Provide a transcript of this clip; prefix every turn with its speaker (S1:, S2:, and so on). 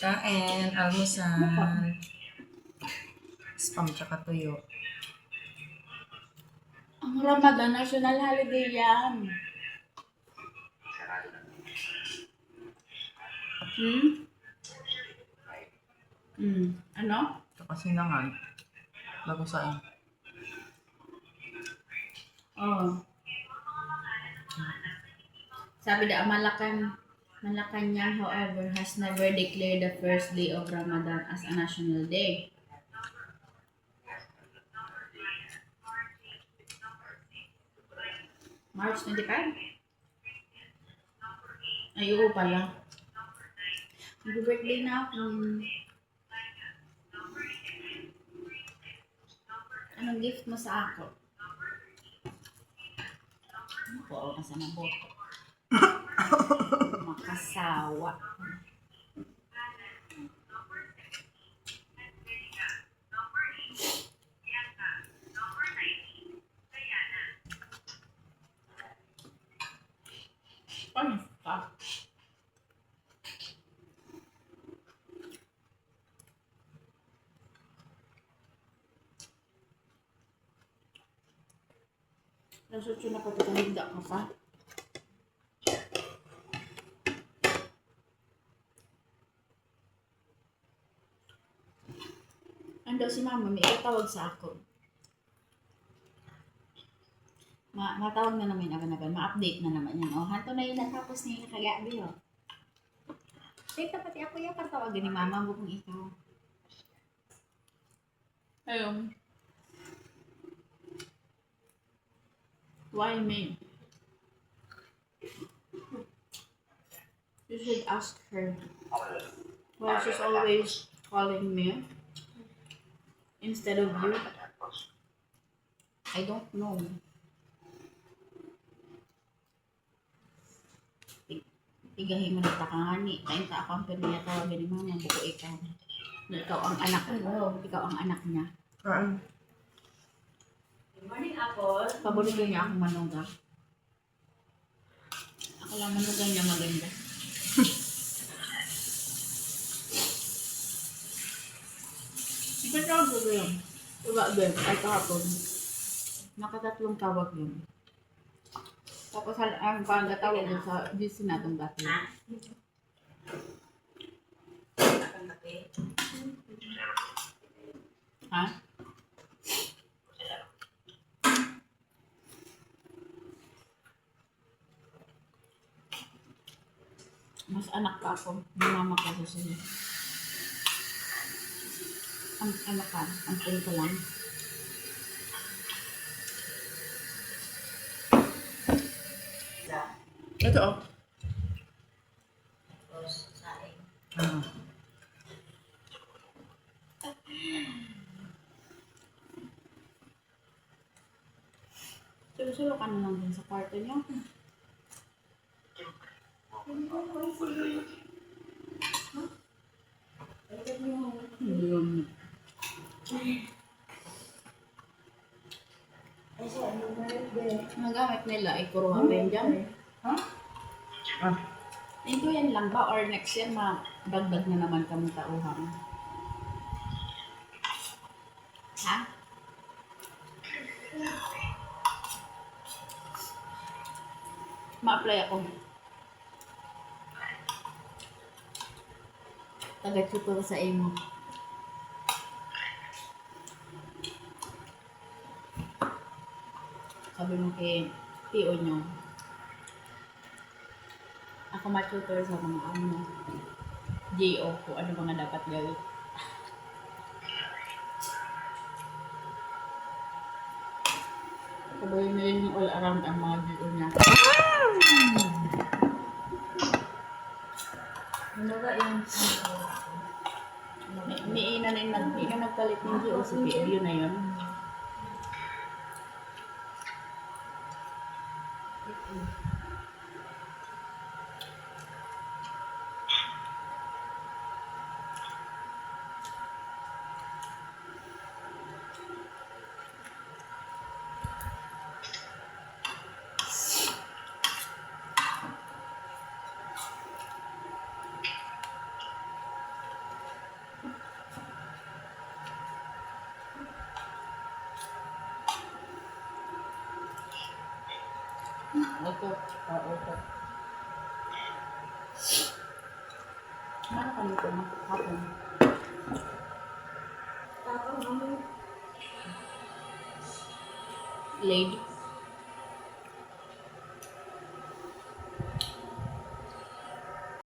S1: Kain, almusal. Spam tsaka tuyo.
S2: Ang Ramadan, national holiday yan. Ano?
S1: Ito kasi nangan. Bago sa
S2: Oh. Sabi na Malacanang, however, has never declared the first day of Ramadan as a national day. March 25? Ay, oo pala. Mag-birthday na ako. Anong gift mo sa ako? Ako, ako na sa naboto. Makasawa. Ano ka? Nasot yun na pagkakahinda ka pa. Ando si mama, may itawag sa ako. Matawag na namin agad-agad. Ma-update na naman yan. O, hanto na yun natapos niya yung kagabi, o. Teka, pati ako yung patawagan ni mama. Bukong ikaw. Ayun. Why me? You should ask her. Why she's always calling me instead of you? I don't know. Tigahin mo na takangani. Kain ka akong piniya tawagin ni mama. Buko ikaw. Na ikaw ang anak mo. Ikaw ang anak niya.
S3: Good morning, Apple.
S2: Paborito niya akong manuga. Ako lang manuga niya maganda. Ito tawag ko yun. Iba din. Ay kahapon. Nakatatlong tawag yun. Tapos ang pagkatawag yun sa GC natong dati. Ha? Mas anak pa ako. Yung mama ko sa sila. Ang anak ka. Ang ko lang.
S1: Ito, oh.
S3: Tapos, saing.
S2: Sulo-sulo ka na lang din sa kwarto niyo. Yun.
S3: Ay, siya, ano na rin?
S2: Ang gamit nila ay puro hapin dyan.
S1: Ah.
S2: Ito yan lang ba? Or next year, madagdag na naman kami tauhan? Ha? Ma-apply ako. Taga-tutor sa imo. Sabi mo kay PO nyo, ako ma-tutor sa mga GO kung ano mga dapat gawin. Sabayin na yun yung all around ang mga GO niya.
S3: Ano ba yung
S2: Ni Ina nagpalit ng GO si PO, yun na yun. Ito. Ito. Ano ka nito na? Hapon.
S3: Tapos, ano,
S2: Lady.